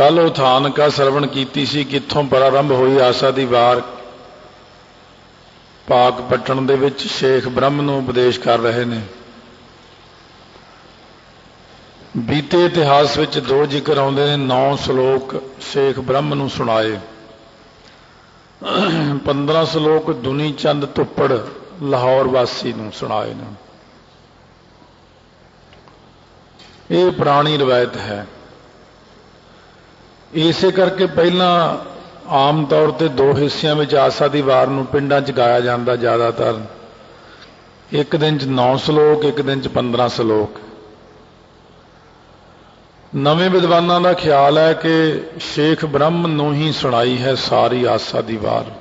कल उथान का श्रवण कीती सी कित्थों प्रारंभ हुई आसा दी वार। पाकपट्टन दे विच शेख ब्रह्म नूं उपदेश कर रहे ने। बीते इतिहास विच दो जिक्र आउंदे ने। 9 श्लोक शेख ब्रह्म नूं सुणाए। 15 श्लोक दुनी चंद तुप्पड़ लाहौर वासी नूं सुणाए ने। ये पुरानी रवायत है। इसे करके पहला आम तौर पर 2 हिस्सों में आसा दी वार नूं पिंडां च गाया जाता। ज़्यादातर एक दिन च 9 श्लोक, एक दिन च 15 श्लोक। नवे विद्वानां दा ख्याल है कि शेख ब्रह्म नूं ही सुनाई है सारी आसा दी वार।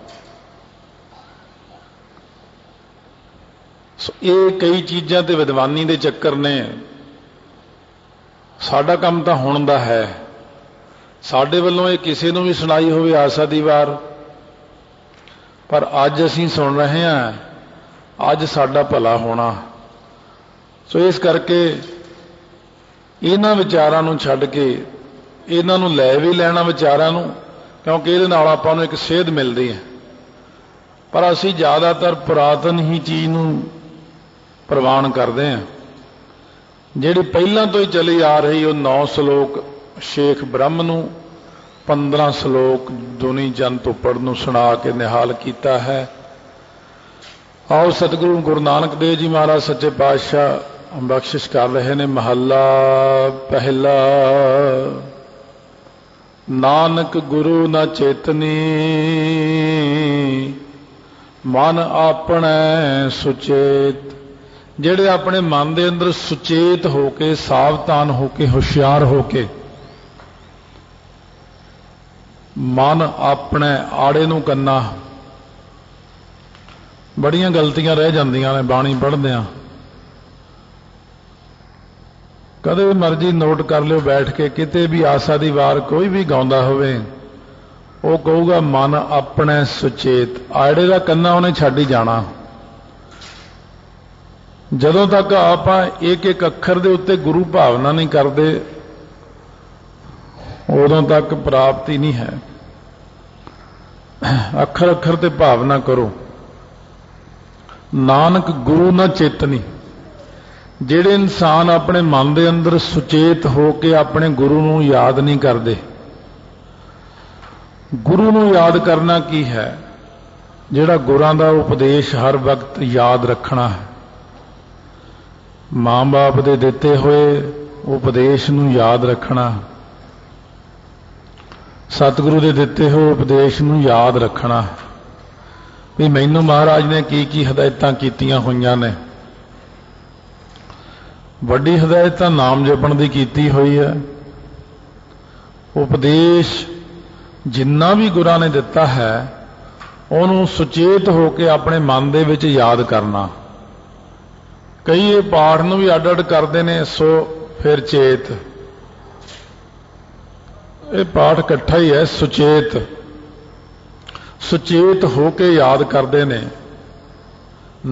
ये कई चीज़ां ते विद्वानी दे चक्कर ने। साडा काम तां हुण दा है। साडे वल्लों ये किसी नूं भी सुनाई होवे आसा दी वार, पर अज असीं सुन रहे हैं, अज साडा भला होना। सो इस करके इन्हां विचारां नूं छड्ड के इन्हां नूं लै भी लैना विचारां नूं, क्योंकि इहदे नाल आपां नूं एक सेध मिलदी है। पर असीं ज़्यादातर पुरातन ही चीज़ नूं प्रवान करते हैं, जिहड़ी पहिलां तो ही चली आ रही। वो 9 श्लोक शेख ब्रह्म नूं, 15 श्लोक दुनी चंद तुप्पड़ नूं सुना के निहाल किया है। आओ सतगुरु गुरु नानक देव जी महाराज सच्चे पातशाह बख्शिश कर रहे ने। महला पहला। नानक गुरु न चेतनी, मन अपने सुचेत। जिहड़े अपने मन के अंदर सुचेत होके, सावधान होके, होशियार होके मन अपने आड़े नूं कन्ना। बड़ियां गलतियां रह जांदियां ने बाणी पढ़दियां। कदे भी मर्जी नोट कर लियो बैठ के, किते भी आसा दी वार कोई भी गाउंदा होवे, वो कहूगा मन अपने सुचेत। आड़े दा कन्ना उन्हें छड्ड ही जाना। जदों तक आपां एक एक अखर दे उत्ते गुरु भावना नहीं करते, उदों तक प्राप्ति नहीं है। अखर अखर ते भावना करो। नानक गुरु न चेतनी। जिहड़े इंसान अपने मन के अंदर सुचेत होके अपने गुरु नूं याद नहीं करते। गुरु नूं याद करना की है? जिहड़ा गुरां दा उपदेश हर वक्त याद रखना है। मां बाप दे दिते हुए उपदेश नूं याद रखना, सतगुरु दे दिते हुए उपदेश नूं याद रखना भी मैनूं महाराज ने की हदायतां कीतियां होईयां ने। वड्डी हदायत तां नाम जपण दी कीती हुई है। उपदेश जिन्ना भी गुरां ने दिता है उहनूं सुचेत होके अपने मन दे विच याद करना। कई ये पाठ नूं भी अड अड करते हैं, सो फिर चेत। ये पाठ इकट्ठा ही है। सुचेत सुचेत होके याद करते ने।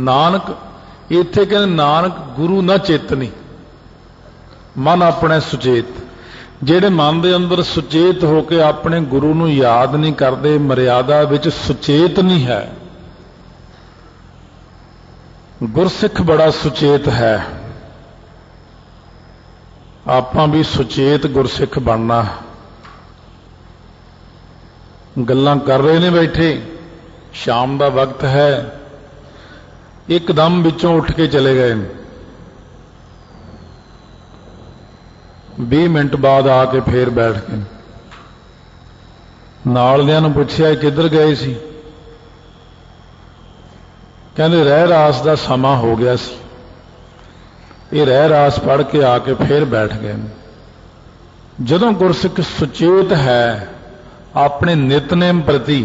नानक इत्थे कहते नानक गुरु न चेतनी, मन अपने सुचेत। जेड़े मन के अंदर सुचेत होके अपने गुरु नूं याद नहीं करते, मर्यादा विच सुचेत नहीं है। गुरसिख बड़ा सुचेत है। आपां भी सुचेत गुरसिख बनना। गल्लां कर रहे ने बैठे, शाम का वक्त है, एकदम विचों उठ के चले गए। 20 मिनट बाद आके फिर बैठ गए। नालियां नूं पुछया किधर गए सी? कहते रह रास का समा हो गया सी। ये रह रास पढ़ के आके फिर बैठ गए। जदों गुरसिख सुचेत है अपने नितनेम प्रति,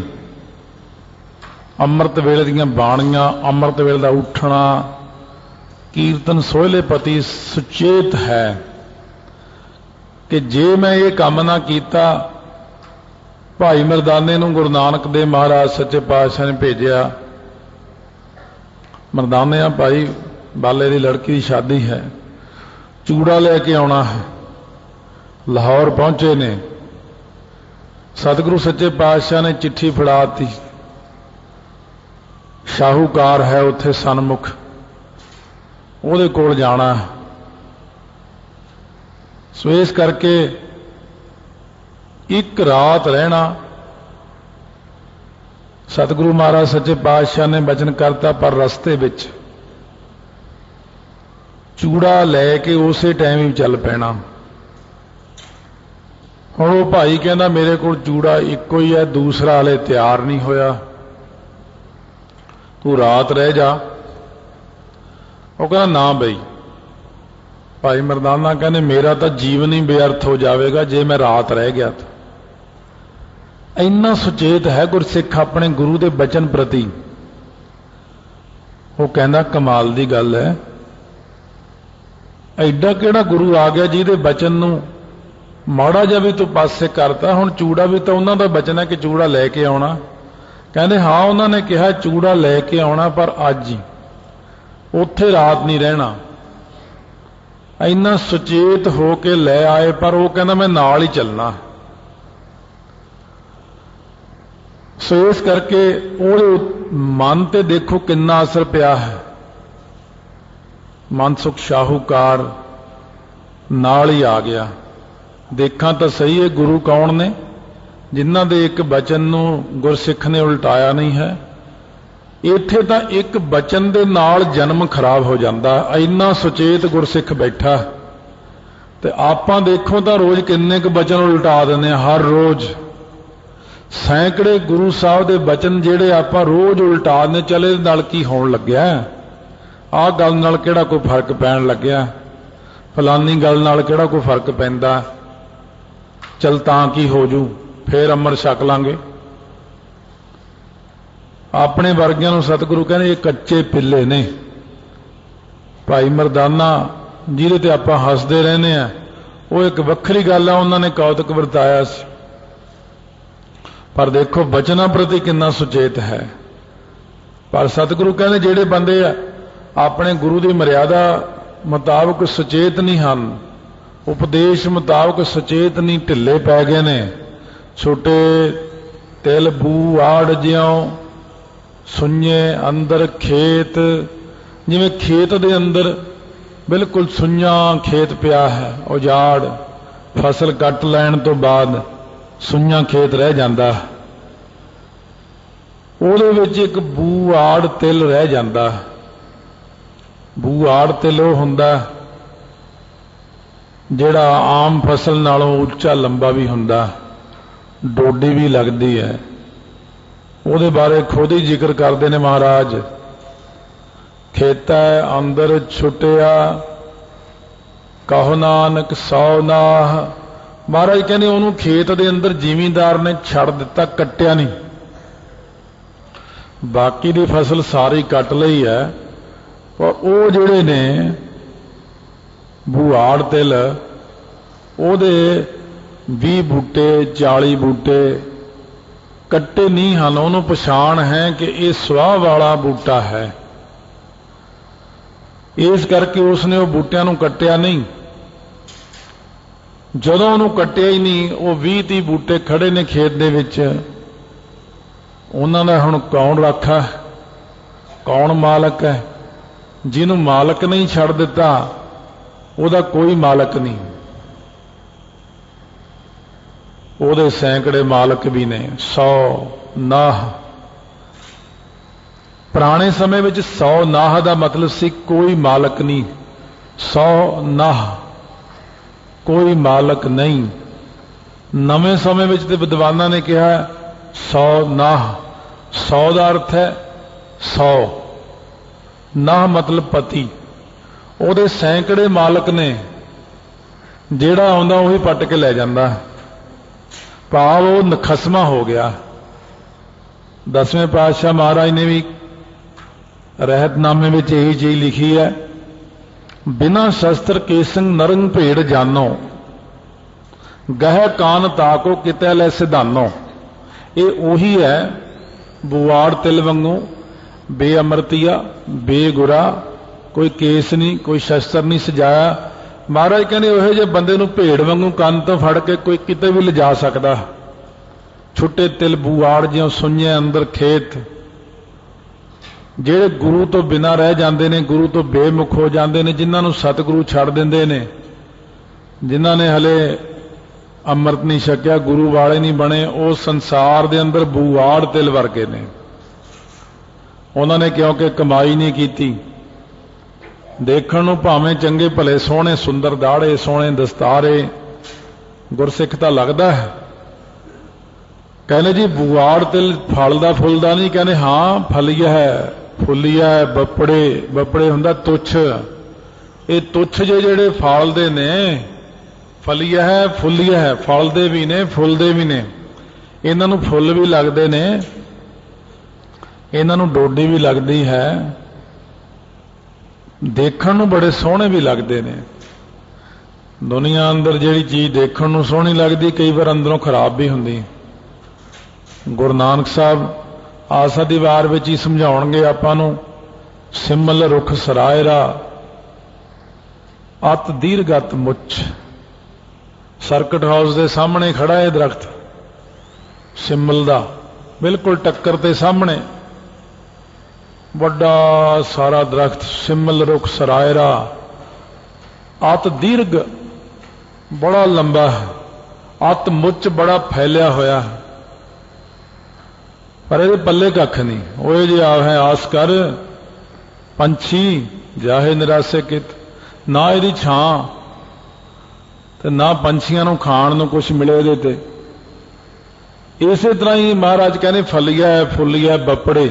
अमृत वेले दीयां बाणियां, अमृत वेले दा उठना, कीर्तन सोहले प्रति सुचेत है कि जे मैं ये काम ना कीता, भाई मरदाने नूं गुरु नानक देव महाराज सच्चे पातशाह ने भेजिया। मरदाने भाई बाले की लड़की की शादी है, चूड़ा लेके आना है। लाहौर पहुंचे ने, सतगुरु सच्चे पातशाह ने चिट्ठी फड़ाती, शाहूकार है उत्थे सन्मुख, ਉਹਦੇ ਕੋਲ जाना। सो इस करके एक रात रहना। सतगुरु महाराज सच्चे पातशाह ने वचन करता, पर रस्ते विच चूड़ा लैके उसे टाइम ही चल पैना। हुण वो भाई कहना मेरे को चूड़ा इको ही है, दूसरा हाले तैयार नहीं होया, तू रात रह जा। वो कहना ना बई। भाई मरदाना कहने मेरा तो जीवन ही बेअर्थ हो जाएगा जे मैं रात रह गया। तो इन्ना सुचेत है गुरसिख अपने गुरु के बचन प्रति। वो कहना कमाल की गल है, एडा किहड़ा गुरु आ गया जिहदे बचन नूं माड़ा जिहा भी तू पासे करता। हुण चूड़ा भी तो उन्हां दा बचन है कि चूड़ा लैके आउणा। कहंदे हाँ उन्होंने कहा चूड़ा लैके आउणा, पर अज ही उत्थे रात नहीं रहना। इन्ना सुचेत हो के लै आए, पर वो कहना मैं नाल ही चलना। सो इस करके ਉਹਦੇ मन ते देखो किन्ना असर पिया है। मनसुख शाहूकार नाल ही आ गया। देखा तो सही है गुरु कौन ने जिन्हां दे एक बचन नूं गुरसिख ने उल्टाया नहीं है। इत्थे तां एक बचन दे नाल जन्म खराब हो जाता। इन्ना सुचेत गुरसिख बैठा ते आपां देखो तां रोज किन्ने क बचन उल्टा दिंदे आ। हर रोज सैकड़े गुरु साहब दे बचन जिहड़े आपां रोज उल्टा दिंदे। चले नाल की होण लग्या, आह गल नाल किहड़ा कोई फर्क पैण लग्या, फलानी गल नाल किहड़ा कोई फर्क पैंदा, चल तां की हो जू, फिर अमर छक लांगे। अपने वर्गियां नूं सतगुरु कहने ये कच्चे पिल्ले ने। भाई मरदाना जिहदे ते आपां हसदे रहने आ, वो एक वक्खरी गल है, उन्होंने कौतक वरताया सी। पर देखो बचना प्रति कितना सुचेत है। पर सतगुरु कहने जिहड़े बंदे अपने गुरु की मर्यादा मुताबक सुचेत नहीं हैं, उपदेश मुताबक सुचेत नहीं, ढिले पै गए ने। छोटे तिल बू आड़ ज्यों सुन्ने अंदर खेत, जिवें खेत दे अंदर बिल्कुल सुन्ना खेत पिया है, उजाड़, फसल कट लैण तो बाद सुन्ना खेत रह जाता, ਉਹਦੇ ਵਿੱਚ एक बू आड़ तिल रह जाता। बू आड़ तिल ਉਹ ਹੁੰਦਾ ਜਿਹੜਾ आम फसल नालों ਉੱਚਾ लंबा भी ਹੁੰਦਾ, डोडी भी लगती है। ਉਹਦੇ बारे खुद ही जिक्र करते हैं महाराज, खेता अंदर छुटिया कहो नानक सौ नाह। महाराज कहने ਉਹਨੂੰ खेत दे अंदर जिमींदार ने छड़ दिता, कट्टिया नहीं। बाकी दी फसल सारी कट लई है, पर वो जिहड़े ने बुआड़ तिल ਉਹਦੇ 20 बूटे 40 बूटे कट्टे नहीं हैं। ਉਹਨੂੰ पछाण है कि ये सुआह वाला बूटा है, इस करके उसने वो बूटियां नूं कट्टिया नहीं। जदों ਉਹਨੂੰ कट्टिया ही नहीं, वो 20-30 बूटे खड़े ने खेत दे विच। उन्हां दा हुण कौन राखा, कौन मालक है? जिन्हों मालक नहीं छड़ दिता ਉਹਦਾ कोई मालक नहीं, ਉਹਦੇ सैकड़े मालक भी ने। 100 नाह पुराने समय में 100 नाह का मतलब सी कोई मालक नहीं, 100 नाह कोई मालक नहीं। नवे समय में तो विद्वाना ने कहा 100 नाह, 100 का अर्थ है 100, नाह मतलब पति। ਉਹਦੇ सैकड़े मालक ने, ਜਿਹੜਾ ਆਉਂਦਾ ਉਹੀ पट के ले जाता, भाव वो नखसमा हो गया। 10वें पातशाह महाराज ने भी रहतनामे में यही चीज लिखी है, बिना शस्त्र केसंग नरंग भेड़ जानो, गह कान ताको किते ले सिधानो। ये उही है बुआड़ तिल वांगू, बेअमरतिया बेगुरा, कोई केस नहीं, कोई शस्त्र नहीं सजाया। महाराज कहने उहे जे बंदे नूं भेड़ वांगू कंन तो फड़ के कोई किते भी लिजा सकदा, छुट्टे तिल बूआड़ ज्यों सुन्ने अंदर खेत, ਜਿਹੜੇ गुरु तो बिना रह जाते ने, गुरु तो बेमुख हो जाते ने, जिन्हों ਨੂੰ सतगुरु छड़ देंदे ने, जिन्हों ने हले अमृत नहीं छकिया, गुरु वाले नहीं बने, वो संसार के अंदर बूआड़ तिल वर्गे ने। उन्होंने क्योंकि कमाई नहीं की, देखण नूं भावें चंगे भले सोहणे सुंदर दाड़े सोहणे दस्तारे गुरसिख तां लगदा है। कहने जी बूआड़ तिल फलदा फुलदा नहीं, कहने हाँ फलिया है, फुलिया है, बपड़े बपड़े हुंदा तुच्छ, ये तुच्छ जेड़े फलदे ने, फलिया है फुलिया है, फलदे भी ने फुलदे भी ने, इन्हां नूं फुल भी लगदे ने, इन्हां नूं डोडी भी लगदी है, देखण नूं बड़े सोहणे भी लगदे ने। दुनिया अंदर जिहड़ी चीज़ देखण नूं सोहणी लगदी, कई बार अंदरों खराब भी हुंदी। गुरु नानक साहब आसा दी वार विच ही समझाउणगे आपां नूं, सिमल रुख सरायरा अत दीरगत मुच्छ। सर्किट हाउस के सामने खड़ा है दरख्त सिमल दा, बिल्कुल टक्कर ते सामने बड़ा सारा दरख्त सिमल रुख सरायरा, अत दीर्घ बड़ा लंबा है, अत मुच्च बड़ा फैलिया होया है, पर ये पल्ले कख नहीं। वो जी है आस कर पंछी जाहे निराशे कित, ना यदी छां ते ना पंछियां नूं खाण नूं कुछ मिले इहदे ते। इस तरह ही महाराज कहने फलिया है फुलिया बपड़े,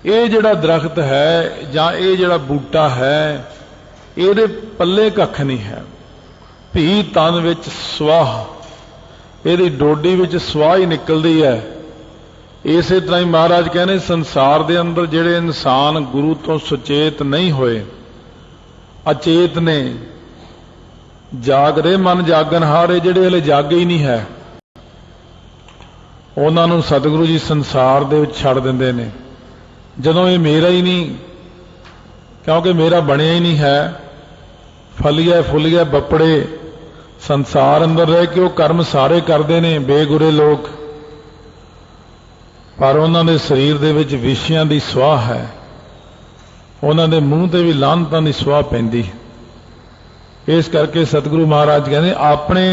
ये जिहड़ा दरख्त है जां ये जिहड़ा बूटा है, इहदे पल्ले कख नहीं है। भी तन विच स्वाह, इहदी डोडी विच स्वाह ही निकलदी है। इस तरह ही महाराज कहने संसार दे अंदर जिहड़े इंसान गुरु तो सुचेत नहीं होए, अचेत ने, जाग रहे मन जागनहारे जिहड़े हले जागे ही नहीं है, उन्हां नूं सतगुरु जी संसार दे विच छड़ दिंदे ने। जदों ये मेरा ही नहीं, क्योंकि मेरा बनिया ही नहीं है, फलिया फुलिया बपड़े संसार अंदर रह के वो कर्म सारे करते ने बेगुरे लोग, पर उन्होंने शरीर दे विच विषयां दी स्वाह है, उन्होंने मूँह ते भी लानतां दी स्वाह पैंदी। इस करके सतगुरु महाराज कहते अपने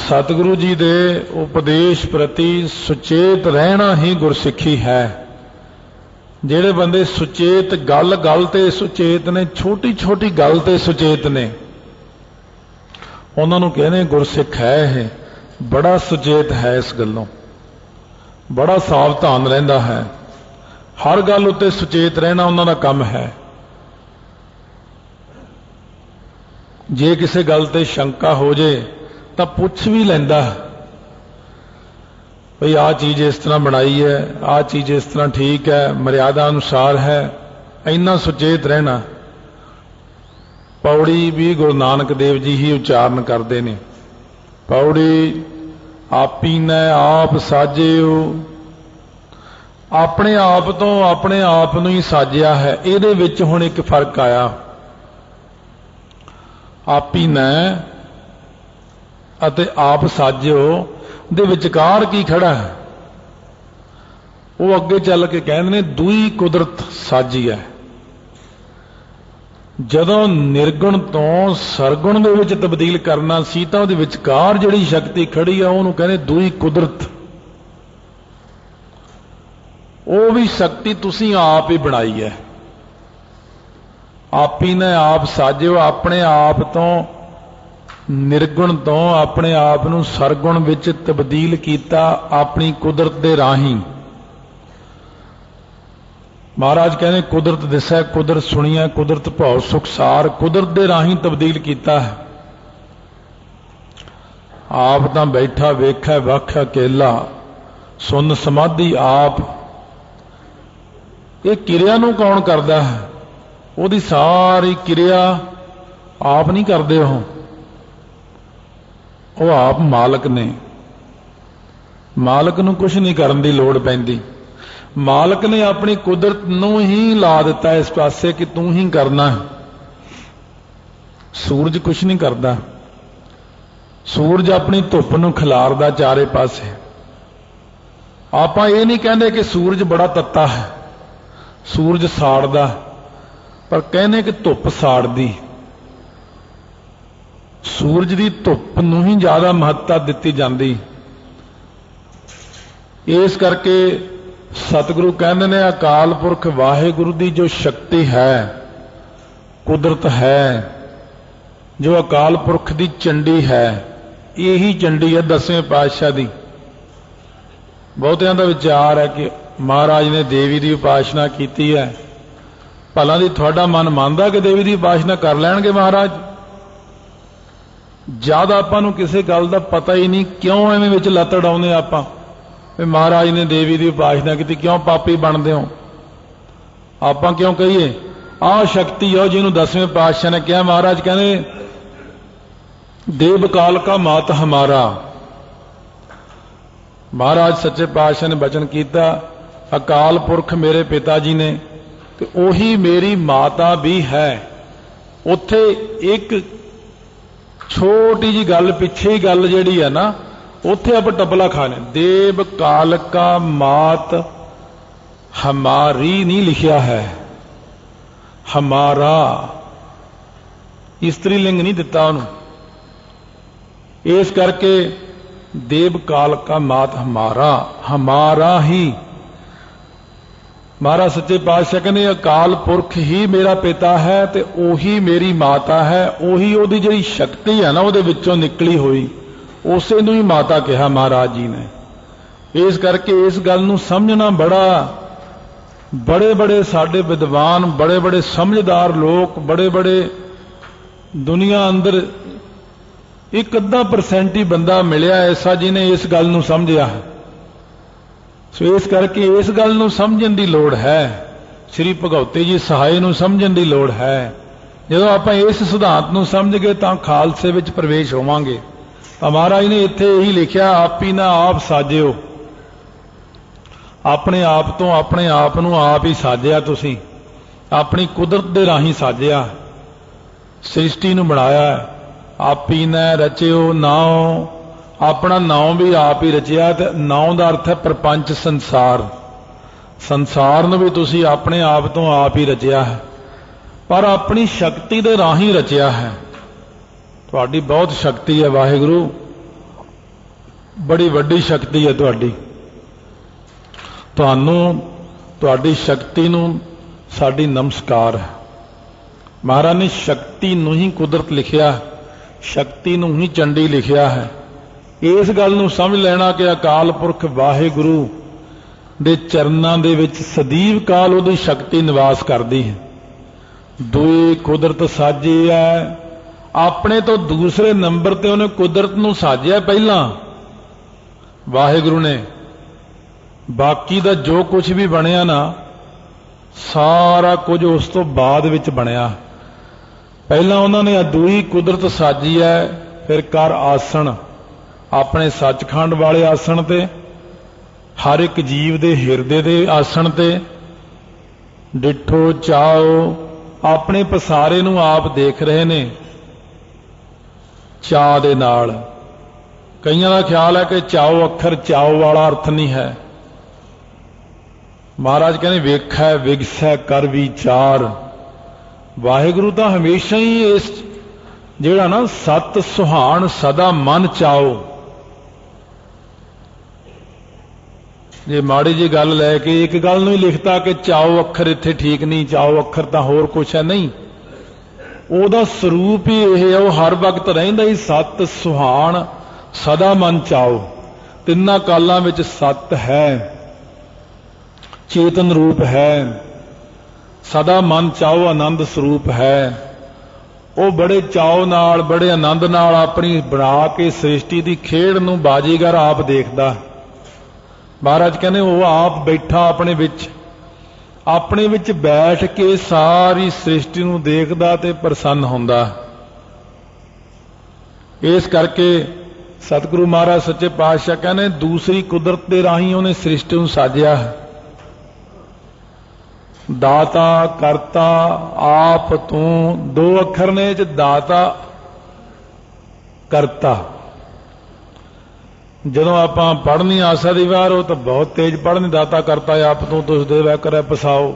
सतगुरु जी दे उपदेश प्रति सुचेत रहना ही गुरसिੱਖੀ है। ਜਿਹੜੇ बंदे सुचेत गल गल ते सुचेत ने, छोटी छोटी गल ते सुचेत ने, उन्होंने कहने गुरसिੱਖ है, बड़ा सुचेत है, इस गलों बड़ा सावधान रहिंदा है, हर गल उत्ते सुचेत रहना उन्होंने काम है। जे किसी गल ते शंका हो जाए तो पूछ भी लैंदा भाई आ चीज़ इस तरह बनाई है, आ चीज़ इस तरह ठीक है, मर्यादा अनुसार है, इन्ना सुचेत रहना। पौड़ी भी गुरु नानक देव जी ही उच्चारण करते हैं, पौड़ी आपी ने आप साजिओ, अपने आप तो अपने आप नूं ही साजिया है। इहदे विच हुण एक फर्क आया, आपी ने अते आप साजिओ दे विचकार की खड़ा है। वो अगे चल के कहते ने दूई कुदरत साजी है। जदों निर्गुण तो सरगुण दे विच तब्दील करना सी तां उहदे विचकार जिहड़ी शक्ति खड़ी है उहनूं कहने दूई कुदरत। वो भी शक्ति तुसीं आप ही बनाई है। आप ही ने आप साजिओ, अपने आप तो निर्गुण तो अपने आप नूं सरगुण विच तब्दील कीता अपनी कुदरत दे राही। महाराज कहने कुदरत दिसै कुदरत सुनिया, कुदरत भौ सुखसार, कुदरत दे राही तब्दील कीता है। आप तां बैठा वेखै वख अकेला, सुन समाधि आप। ये किरिया नूं कौन करदा है? ਉਹਦੀ सारी क्रिया आप नहीं करते हो, वो आप मालक ने। मालक नूं कुछ नहीं करन दी लोड़ पैंदी। मालक ने अपनी कुदरत नूं ही ला दिता इस पासे कि तू ही करना है। सूरज कुछ नहीं करता, सूरज अपनी धुप नूं खिलारदा चारे पासे, ਆਪਾਂ ਇਹ नहीं कहते कि सूरज बड़ा तत्ता है, सूरज साड़दा, पर कहने कि धुप साड़दी। सूरज की धुप नूं ही ज़्यादा महत्ता दिती जाती। इस करके सतगुरु कहते ने अकाल पुरख वाहिगुरु की जो शक्ति है, कुदरत है, जो अकाल पुरख की चंडी है, यही चंडी है 10वें पातशाह की। बहुतियां दा विचार है कि महाराज ने देवी की उपासना की है। भला दी थोड़ा मन मानदा कि देवी की उपासना कर लैणगे महाराज? ज्यादा आपां नूं किसी गल दा पता ही नहीं, क्यों एवें विच लत अड़ाउंदे आपां भी महाराज ने देवी की उपासना की, क्यों पापी बनदे हो? आपां क्यों कहिए आ शक्ति है जिन्होंने 10वें पातशाह ने कहा, महाराज कहने देव काल का मात हमारा। महाराज सच्चे पातशाह ने वचन किया अकाल पुरख मेरे पिता जी ने, तो उही मेरी माता भी है। उत्थे एक छोटी जी गल पिछे ही गल जिहड़ी है ना, उत्थे आप टपला खाने देव काल का मात हमारी नहीं लिखिया है, हमारा स्त्रीलिंग नहीं दिता उन्होंने। इस करके देव काल का मात हमारा, हमारा ही। महाराज सच्चे पातशाह कहने अकाल पुरख ही मेरा पिता है, तो उही मेरी माता है। उही उहदी जिहड़ी शक्ति है ना उहदे विचों निकली हुई, उसे नूं ही माता कहा महाराज जी ने। इस करके इस गल नूं समझना बड़ा, बड़े बड़े साडे विद्वान, बड़े बड़े समझदार लोग, बड़े बड़े दुनिया अंदर एक अद्धा परसेंट ही बंदा मिलिया ऐसा जिन्हें इस गल नूं समझिया है। सो इस करके इस गल नूं समझण दी लोड़ है। श्री भगवती जी सहाय नूं समझण दी लोड़ है। जदों आपां इस सिद्धांत नूं समझ गए तां खालसे विच प्रवेश होवांगे। तां महाराज ने इत्थे यही लिखिया आप ही ना आप साजिओ, अपने आप तो अपने आप नूं आप ही साजिया, तुसीं अपनी कुदरत दे राहीं साजिया, सृष्टि नूं बनाया। आप ही ने रचिओ नाओ, अपना नाम भी आप ही रचिया। ते नाम का अर्थ है प्रपंच संसार, संसार नूं भी तुसीं अपने आप तो आप ही रचिया है, पर अपनी शक्ति दे राहीं रचिया है। तुहाडी बहुत शक्ति है वाहिगुरु, बड़ी वड्डी शक्ति है तुहाडी। तुहानूं तुहाडी शक्ति नूं साडी नमस्कार है। महाराज ने शक्ति नूं ही कुदरत लिखिया, शक्ति नूं ही चंडी लिखिया है। इस गल नूं समझ लेना कि अकाल पुरख वाहिगुरु दे चरनां दे विच सदैव काल उहदी शक्ति निवास करदी है। दुई कुदरत साजी है, अपने तो दूसरे नंबर ते उन्हें कुदरत नूं साजिया पहला वाहिगुरु ने। बाकी दा जो कुछ भी बनिया ना, सारा कुछ उस तो बाद विच बनिया। पहला उन्होंने अदूई कुदरत साजी है, फिर कर आसन अपने सचखंड वाले आसन ते, हर एक जीव दे हिरदे दे आसन ते। डिठो चाओ अपने पसारे नूं आप देख रहे ने चा दे नाल। कईयां दा ख्याल है कि चाओ अखर चाओ वाला अर्थ नहीं है। महाराज कहने वेखै विगसै कर विचार। वाहिगुरु तो हमेशा ही इस जिहड़ा ना सत सुहान सदा मन चाओ। जे माड़ी जी गल लैके एक गल नहीं लिखता कि चाओ अखर इत्थे ठीक नहीं, चाओ अखर तो होर कुछ है, नहीं। ਉਹਦਾ ਸਰੂਪ ही यह है, वह हर वक्त रहिंदा ही सत सुहान सदा मन चाओ। तिन्ना कालां विच सत है, चेतन रूप है, सदा मन चाओ आनंद स्वरूप है। वो बड़े चाओ नाल बड़े आनंद नाल अपनी बना के सृष्टि की खेड़ नूं बाजीगर आप देखदा। महाराज कहने वो आप बैठा अपने विच बैठ के सारी सृष्टि नूं देखदा ते प्रसन्न हुंदा। इस करके सतगुरु महाराज सच्चे पातशाह कहने दूसरी कुदरत के राही उन्हें सृष्टि नूं साजिया है। दाता करता आप तू, दो अखर ने दाता करता। ਜਦੋਂ ਆਪਾਂ ਪੜ੍ਹਨੀ ਆਸਾ ਦੀ ਵਾਰ ਉਹ ਤਾਂ ਬਹੁਤ ਤੇਜ਼ ਪੜ੍ਹਨੀ ਦਾਤਾ ਕਰਤਾ ਆਪ ਤੂੰ ਤੁਸ ਦੇਵੈ ਕਰੈ ਪਸਾਓ।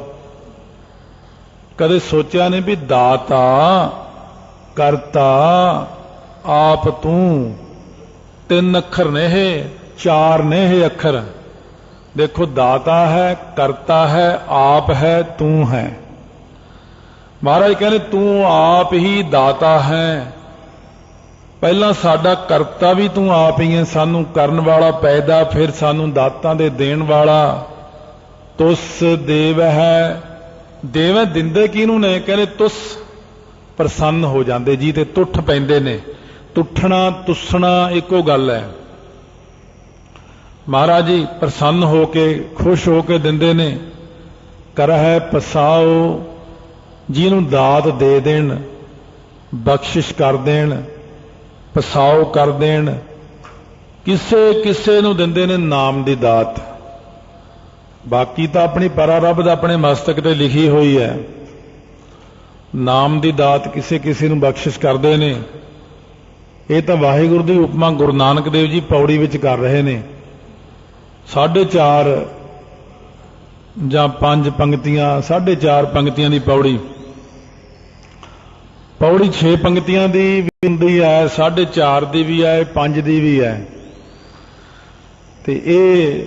ਕਦੇ ਸੋਚਿਆ ਨਹੀਂ ਵੀ ਦਾਤਾ ਕਰਤਾ ਆਪ ਤੂੰ ਤਿੰਨ ਅੱਖਰ ਨੇ ਇਹ, ਚਾਰ ਨੇ ਇਹ ਅੱਖਰ। ਦੇਖੋ ਦਾਤਾ ਹੈ, ਕਰਤਾ ਹੈ, ਆਪ ਹੈ, ਤੂੰ ਹੈ। ਮਹਾਰਾਜ ਕਹਿੰਦੇ ਤੂੰ ਆਪ ਹੀ ਦਾਤਾ ਹੈ। ਪਹਿਲਾਂ ਸਾਡਾ ਕਰਤਾ ਵੀ ਤੂੰ ਆਪ ਹੀ ਹੈ, ਸਾਨੂੰ ਕਰਨ ਵਾਲਾ ਪੈਦਾ, ਫਿਰ ਸਾਨੂੰ ਦਾਤਾਂ ਦੇ ਦੇਣ ਵਾਲਾ। ਤੁਸ ਦੇਵ ਹੈ, ਦੇਵ ਦਿੰਦੇ ਕਿਹਨੂੰ ਨੇ? ਕਹਿੰਦੇ ਤੁਸ ਪ੍ਰਸੰਨ ਹੋ ਜਾਂਦੇ ਜੀ ਤੇ ਤੁੱਠ ਪੈਂਦੇ ਨੇ। ਤੁੱਠਣਾ ਤੁਸਣਾ ਇੱਕੋ ਗੱਲ ਹੈ। ਮਹਾਰਾਜ ਜੀ ਪ੍ਰਸੰਨ ਹੋ ਕੇ ਖੁਸ਼ ਹੋ ਕੇ ਦਿੰਦੇ ਨੇ। ਕਰਹਿ ਪਸਾਓ, ਜਿਹਨੂੰ ਦਾਤ ਦੇ ਦੇਣ, ਬਖਸ਼ਿਸ਼ ਕਰ ਦੇਣ, ਪਸਾਓ ਕਰ ਦੇਣ। ਕਿਸੇ ਕਿਸੇ ਨੂੰ ਦਿੰਦੇ ਨੇ ਨਾਮ ਦੀ ਦਾਤ। ਬਾਕੀ ਤਾਂ ਆਪਣੀ ਪਰਾ ਰੱਬ ਦਾ ਆਪਣੇ ਮਸਤਕ ਤੇ ਲਿਖੀ ਹੋਈ ਹੈ। ਨਾਮ ਦੀ ਦਾਤ ਕਿਸੇ ਕਿਸੇ ਨੂੰ ਬਖਸ਼ਿਸ਼ ਕਰਦੇ ਨੇ। ਇਹ ਤਾਂ ਵਾਹਿਗੁਰੂ ਦੀ ਉਪਮਾ ਗੁਰੂ ਨਾਨਕ ਦੇਵ ਜੀ ਪੌੜੀ ਵਿੱਚ ਕਰ ਰਹੇ ਨੇ। 4.5 ਜਾਂ 5 ਪੰਕਤੀਆਂ, 4.5 ਪੰਕਤੀਆਂ ਦੀ ਪੌੜੀ। ਪੌੜੀ 6 ਪੰਕਤੀਆਂ ਦੀ ਵੀ ਹੁੰਦੀ ਹੈ, 4.5 ਦੀ ਵੀ ਹੈ, 5 ਦੀ ਵੀ ਹੈ। ਤੇ ਇਹ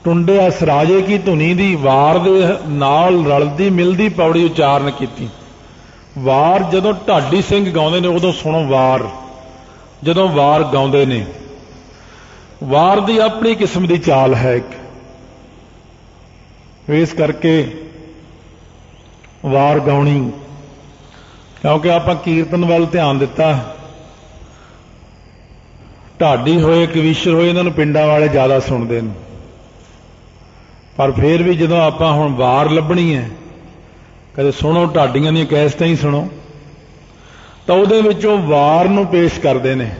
ਟੁੰਡੇ ਅਸਰਾਜੇ ਕੀ ਧੁਨੀ ਦੀ ਵਾਰ ਦੇ ਨਾਲ ਰਲਦੀ ਮਿਲਦੀ ਪੌੜੀ ਉਚਾਰਨ ਕੀਤੀ। ਵਾਰ ਜਦੋਂ ਢਾਡੀ ਸਿੰਘ ਗਾਉਂਦੇ ਨੇ ਉਦੋਂ ਸੁਣੋ ਵਾਰ। ਜਦੋਂ ਵਾਰ ਗਾਉਂਦੇ ਨੇ, ਵਾਰ ਦੀ ਆਪਣੀ ਕਿਸਮ ਦੀ ਚਾਲ ਹੈ ਇੱਕ। ਇਸ ਕਰਕੇ ਵਾਰ ਗਾਉਣੀ, ਕਿਉਂਕਿ ਆਪਾਂ ਕੀਰਤਨ ਵੱਲ ਧਿਆਨ ਦਿੱਤਾ। ਢਾਡੀ ਹੋਏ, ਕਵੀਸ਼ਰ ਹੋਏ, ਇਹਨਾਂ ਨੂੰ ਪਿੰਡਾਂ ਵਾਲੇ ਜ਼ਿਆਦਾ ਸੁਣਦੇ ਨੇ। ਪਰ ਫਿਰ ਵੀ ਜਦੋਂ ਆਪਾਂ ਹੁਣ ਵਾਰ ਲੱਭਣੀ ਹੈ, ਕਦੇ ਸੁਣੋ ਢਾਡੀਆਂ ਦੀਆਂ ਕੈਸਟਾਂ ਹੀ ਸੁਣੋ, ਤਾਂ ਉਹਦੇ ਵਿੱਚੋਂ ਵਾਰ ਨੂੰ ਪੇਸ਼ ਕਰਦੇ ਨੇ।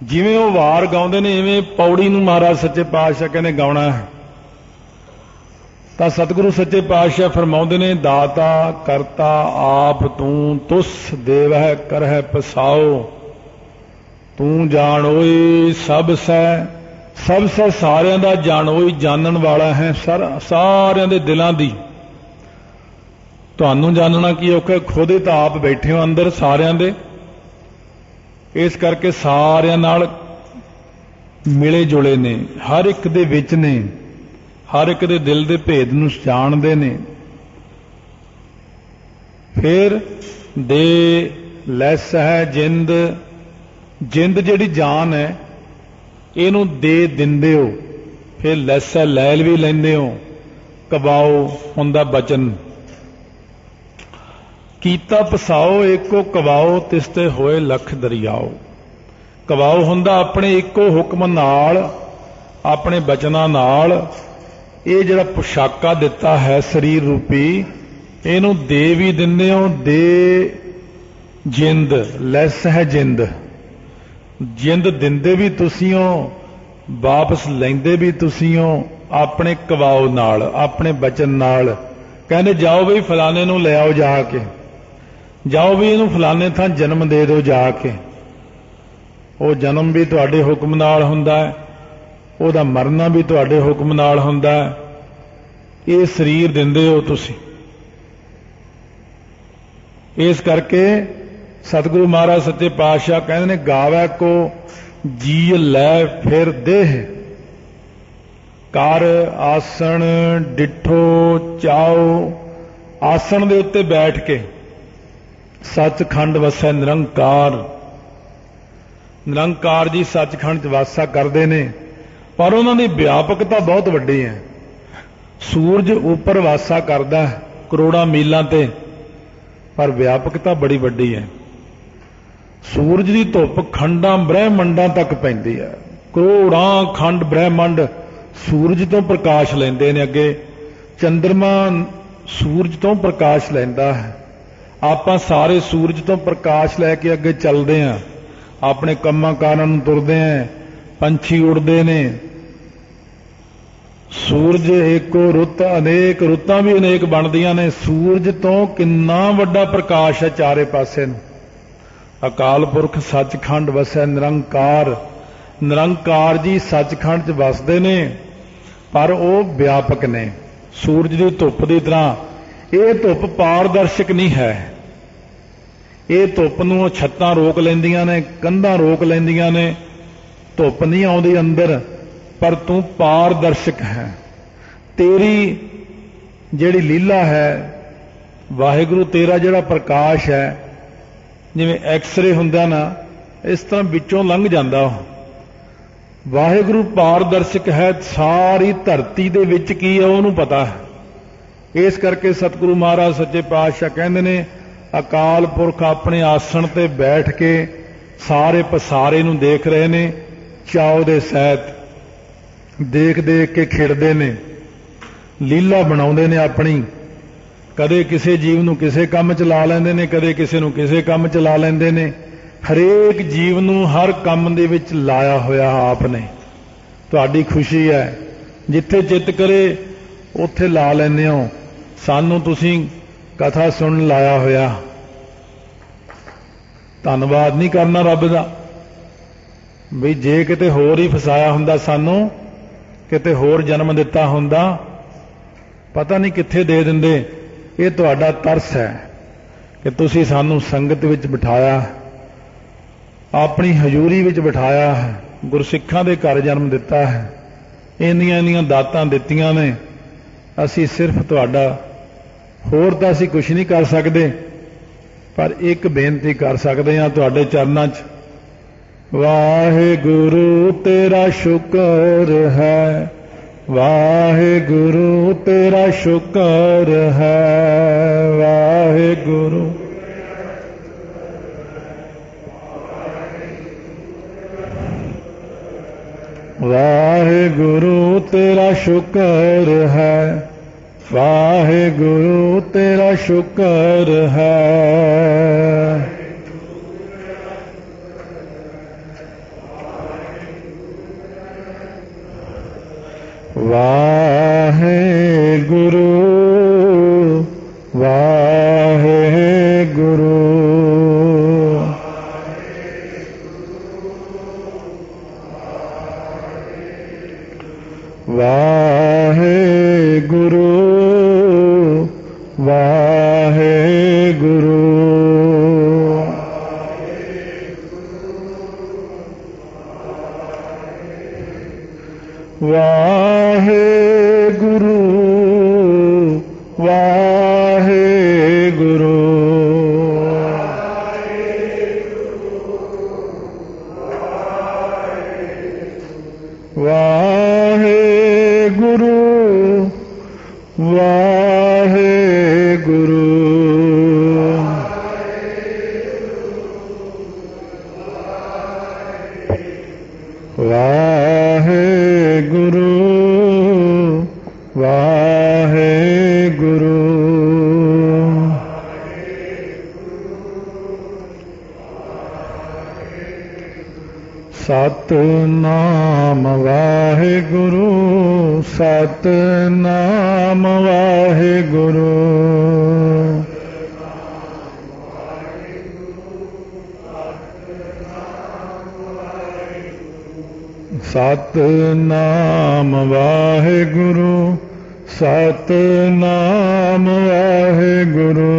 ਜਿਵੇਂ ਉਹ ਵਾਰ ਗਾਉਂਦੇ ਨੇ ਇਵੇਂ ਪੌੜੀ ਨੂੰ ਮਹਾਰਾਜ ਸੱਚੇ ਪਾਤਸ਼ਾਹ ਕਹਿੰਦੇ ਗਾਉਣਾ ਹੈ। ਤਾਂ ਸਤਿਗੁਰੂ ਸੱਚੇ ਪਾਤਸ਼ਾਹ ਫਰਮਾਉਂਦੇ ਨੇ ਦਾਤਾ ਕਰਤਾ ਆਪ ਤੂੰ ਤੁਸ ਦੇਵਹਿ ਕਰਹਿ ਪਸਾਓ। ਤੂੰ ਜਾਣ ਓਏ ਸਭ ਸੈ, ਸਭ ਸੈ ਸਾਰਿਆਂ ਦਾ ਜਾਣ ਓਏ, ਜਾਣਨ ਵਾਲਾ ਹੈ ਸਾਰਿਆਂ ਦੇ ਦਿਲਾਂ ਦੀ। ਤੁਹਾਨੂੰ ਜਾਣਨਾ ਕੀ ਔਖਾ, ਖੁਦ ਹੀ ਤਾਂ ਆਪ ਬੈਠੇ ਹੋ ਅੰਦਰ ਸਾਰਿਆਂ ਦੇ। ਇਸ ਕਰਕੇ ਸਾਰਿਆਂ ਨਾਲ ਮਿਲੇ ਜੁਲੇ ਨੇ, ਹਰ ਇੱਕ ਦੇ ਵਿੱਚ ਨੇ, ਹਰ ਇੱਕ ਦੇ ਦਿਲ ਦੇ ਭੇਦ ਨੂੰ ਜਾਣਦੇ ਨੇ। ਫਿਰ ਦੇ ਲੈਸ ਹੈ ਜਿੰਦ, ਜਿੰਦ ਜਿਹੜੀ ਜਾਨ ਹੈ ਇਹਨੂੰ ਦੇ ਦਿੰਦੇ ਹੋ। ਫਿਰ ਲੈਸ ਹੈ ਲੈ ਵੀ ਲੈਂਦੇ ਹੋ। ਕਬਾਓ ਹੁੰਦਾ ਬਚਨ। ਕੀਤਾ ਪਸਾਓ ਏਕੋ ਕਵਾਓ, ਤਿਸ ਤੇ ਹੋਏ ਲੱਖ ਦਰਿਆਓ। ਕਵਾਓ ਹੁੰਦਾ ਆਪਣੇ ਇੱਕੋ ਹੁਕਮ ਨਾਲ, ਆਪਣੇ ਬਚਨਾਂ ਨਾਲ। ਇਹ ਜਿਹੜਾ ਪੁਸ਼ਾਕਾ ਦਿੱਤਾ ਹੈ ਸਰੀਰ ਰੂਪੀ, ਇਹਨੂੰ ਦੇ ਵੀ ਦਿੰਦੇ ਹੋ। ਦੇ ਜਿੰਦ, ਲੈਸ ਹੈ ਜਿੰਦ। ਜਿੰਦ ਦਿੰਦੇ ਵੀ ਤੁਸੀਂ ਹੋ, ਵਾਪਸ ਲੈਂਦੇ ਵੀ ਤੁਸੀਂ ਹੋ, ਆਪਣੇ ਕਵਾਓ ਨਾਲ, ਆਪਣੇ ਬਚਨ ਨਾਲ। ਕਹਿੰਦੇ ਜਾਓ ਬਈ ਫਲਾਣੇ ਨੂੰ ਲੈ ਆਓ ਜਾ ਕੇ, ਜਾਓ ਵੀ ਇਹਨੂੰ ਫਲਾਣੇ ਥਾਂ ਜਨਮ ਦੇ ਦਿਓ ਜਾ ਕੇ। ਉਹ ਜਨਮ ਵੀ ਤੁਹਾਡੇ ਹੁਕਮ ਨਾਲ ਹੁੰਦਾ ਹੈ, ਉਹਦਾ ਮਰਨਾ ਵੀ ਤੁਹਾਡੇ ਹੁਕਮ ਨਾਲ ਹੁੰਦਾ ਹੈ। ਇਹ ਸਰੀਰ ਦਿੰਦੇ ਹੋ ਤੁਸੀਂ। ਇਸ ਕਰਕੇ ਸਤਿਗੁਰੂ ਮਹਾਰਾਜ ਸੱਚੇ ਪਾਤਸ਼ਾਹ ਕਹਿੰਦੇ ਨੇ ਗਾਵੈ ਕੋ ਜੀ ਲੈ ਫਿਰ ਦੇਹ, ਕਰ ਆਸਣ ਡਿਠੋ ਚਾਓ। ਆਸਣ ਦੇ ਉੱਤੇ ਬੈਠ ਕੇ ਸੱਚਖੰਡ ਵਸੈ ਨਿਰੰਕਾਰ। ਨਿਰੰਕਾਰ ਜੀ ਸੱਚਖੰਡ 'ਚ ਵਾਸਾ ਕਰਦੇ ਨੇ, ਪਰ ਉਹਨਾਂ ਦੀ ਵਿਆਪਕਤਾ ਬਹੁਤ ਵੱਡੀ ਹੈ। ਸੂਰਜ ਉੱਪਰ ਵਾਸਾ ਕਰਦਾ ਕਰੋੜਾਂ ਮੀਲਾਂ ਤੇ, ਪਰ ਵਿਆਪਕਤਾ ਬੜੀ ਵੱਡੀ ਹੈ। ਸੂਰਜ ਦੀ ਧੁੱਪ ਖੰਡਾਂ ਬ੍ਰਹਿਮੰਡਾਂ ਤੱਕ ਪੈਂਦੀ ਹੈ। ਕਰੋੜਾਂ ਖੰਡ ਬ੍ਰਹਿਮੰਡ ਸੂਰਜ ਤੋਂ ਪ੍ਰਕਾਸ਼ ਲੈਂਦੇ ਨੇ। ਅੱਗੇ ਚੰਦਰਮਾ ਸੂਰਜ ਤੋਂ ਪ੍ਰਕਾਸ਼ ਲੈਂਦਾ ਹੈ। ਆਪਾਂ ਸਾਰੇ ਸੂਰਜ ਤੋਂ ਪ੍ਰਕਾਸ਼ ਲੈ ਕੇ ਅੱਗੇ ਚੱਲਦੇ ਹਾਂ, ਆਪਣੇ ਕੰਮਾਂ ਕਾਰਾਂ ਨੂੰ ਤੁਰਦੇ ਹਾਂ। ਪੰਛੀ ਉੜਦੇ ਨੇ। ਸੂਰਜ ਏਕੋ ਰੁੱਤ ਅਨੇਕ, ਰੁੱਤਾਂ ਵੀ ਅਨੇਕ ਬਣਦੀਆਂ ਨੇ। ਸੂਰਜ ਤੋਂ ਕਿੰਨਾ ਵੱਡਾ ਪ੍ਰਕਾਸ਼ ਹੈ ਚਾਰੇ ਪਾਸੇ ਨੂੰ। ਅਕਾਲ ਪੁਰਖ ਸੱਚਖੰਡ ਵਸੈ ਨਿਰੰਕਾਰ। ਨਿਰੰਕਾਰ ਜੀ ਸੱਚਖੰਡ 'ਚ ਵਸਦੇ ਨੇ, ਪਰ ਉਹ ਵਿਆਪਕ ਨੇ। ਸੂਰਜ ਦੀ ਧੁੱਪ ਦੀ ਤਰ੍ਹਾਂ ਇਹ ਧੁੱਪ ਪਾਰਦਰਸ਼ਕ ਨਹੀਂ ਹੈ। ਇਹ ਧੁੱਪ ਨੂੰ ਛੱਤਾਂ ਰੋਕ ਲੈਂਦੀਆਂ ਨੇ, ਕੰਧਾਂ ਰੋਕ ਲੈਂਦੀਆਂ ਨੇ, ਧੁੱਪ ਨਹੀਂ ਆਉਂਦੀ ਅੰਦਰ, ਪਰ ਤੂੰ ਪਾਰਦਰਸ਼ਕ ਹੈ। ਤੇਰੀ ਜਿਹੜੀ ਲੀਲਾ ਹੈ, ਵਾਹਿਗੁਰੂ ਤੇਰਾ ਜਿਹੜਾ ਪ੍ਰਕਾਸ਼ ਹੈ, ਜਿਵੇਂ ਐਕਸਰੇ ਹੁੰਦਾ ਨਾ, ਇਸ ਤਰ੍ਹਾਂ ਵਿੱਚੋਂ ਲੰਘ ਜਾਂਦਾ ਉਹ। ਵਾਹਿਗੁਰੂ ਪਾਰਦਰਸ਼ਕ ਹੈ, ਸਾਰੀ ਧਰਤੀ ਦੇ ਵਿੱਚ ਕੀ ਹੈ ਉਹਨੂੰ ਪਤਾ ਹੈ। ਇਸ ਕਰਕੇ ਸਤਿਗੁਰੂ ਮਹਾਰਾਜ ਸੱਚੇ ਪਾਤਸ਼ਾਹ ਕਹਿੰਦੇ ਨੇ, ਅਕਾਲ ਪੁਰਖ ਆਪਣੇ ਆਸਣ ਤੇ ਬੈਠ ਕੇ ਸਾਰੇ ਪਸਾਰੇ ਨੂੰ ਦੇਖ ਰਹੇ ਨੇ, ਚਾਉ ਦੇ ਸਹਿਤ ਦੇਖ ਦੇਖ ਕੇ ਖਿੜਦੇ ਨੇ, ਲੀਲਾ ਬਣਾਉਂਦੇ ਨੇ ਆਪਣੀ। ਕਦੇ ਕਿਸੇ ਜੀਵ ਨੂੰ ਕਿਸੇ ਕੰਮ 'ਚ ਲਾ ਲੈਂਦੇ ਨੇ, ਕਦੇ ਕਿਸੇ ਨੂੰ ਕਿਸੇ ਕੰਮ 'ਚ ਲਾ ਲੈਂਦੇ ਨੇ। ਹਰੇਕ ਜੀਵ ਨੂੰ ਹਰ ਕੰਮ ਦੇ ਵਿੱਚ ਲਾਇਆ ਹੋਇਆ ਆਪ ਨੇ। ਤੁਹਾਡੀ ਖੁਸ਼ੀ ਹੈ, ਜਿੱਥੇ ਚਿੱਤ ਕਰੇ ਉੱਥੇ ਲਾ ਲੈਂਦੇ ਹੋ। ਸਾਨੂੰ ਤੁਸੀਂ ਕਥਾ ਸੁਣਨ ਲਾਇਆ ਹੋਇਆ, ਧੰਨਵਾਦ ਨਹੀਂ ਕਰਨਾ ਰੱਬ ਦਾ। ਵੀ ਜੇ ਕਿਤੇ ਹੋਰ ਹੀ ਫਸਾਇਆ ਹੁੰਦਾ, ਸਾਨੂੰ ਕਿਤੇ ਹੋਰ ਜਨਮ ਦਿੱਤਾ ਹੁੰਦਾ, ਪਤਾ ਨਹੀਂ ਕਿੱਥੇ ਦੇ ਦਿੰਦੇ। ਇਹ ਤੁਹਾਡਾ ਤਰਸ ਹੈ ਕਿ ਤੁਸੀਂ ਸਾਨੂੰ ਸੰਗਤ ਵਿੱਚ ਬਿਠਾਇਆ, ਆਪਣੀ ਹਜ਼ੂਰੀ ਵਿੱਚ ਬਿਠਾਇਆ ਹੈ, ਗੁਰਸਿੱਖਾਂ ਦੇ ਘਰ ਜਨਮ ਦਿੱਤਾ ਹੈ, ਇੰਨੀਆਂ ਦਾਤਾਂ ਦਿੱਤੀਆਂ ਨੇ। ਅਸੀਂ ਸਿਰਫ ਤੁਹਾਡਾ, ਹੋਰ ਤਾਂ ਅਸੀਂ ਕੁਝ ਨਹੀਂ ਕਰ ਸਕਦੇ, ਪਰ ਇੱਕ ਬੇਨਤੀ ਕਰ ਸਕਦੇ ਹਾਂ ਤੁਹਾਡੇ ਚਰਨਾਂ 'ਚ। ਵਾਹਿਗੁਰੂ ਤੇਰਾ ਸ਼ੁਕਰ ਹੈ, ਵਾਹਿਗੁਰੂ ਤੇਰਾ ਸ਼ੁਕਰ ਹੈ, ਵਾਹਿਗੁਰੂ ਵਾਹਿਗੁਰੂ ਤੇਰਾ ਸ਼ੁਕਰ ਹੈ, ਵਾਹਿਗੁਰੂ ਤੇਰਾ ਸ਼ੁਕਰ ਹੈ। ਵਾਹਿਗੁਰੂ ਵਾਹਿਗੁਰੂ ਵਾਹਿਗੁਰੂ ਵਾਹਿਗੁਰੂ ਵਾਹਿਗੁਰੂ ਵਾਹਿਗੁਰੂ ਵਾਹਿਗੁਰੂ ਵਾਹਿਗੁਰੂ ਵਾਹਿਗੁਰੂ ਵਾਹਿਗੁਰੂ ਸਤਿਨਾਮ ਵਾਹਿਗੁਰੂ ਸਤਿਨਾਮ ਵਾਹਿਗੁਰੂ ਸਤਿਨਾਮ ਵਾਹਿਗੁਰੂ ਸਤਿਨਾਮ ਵਾਹਿਗੁਰੂ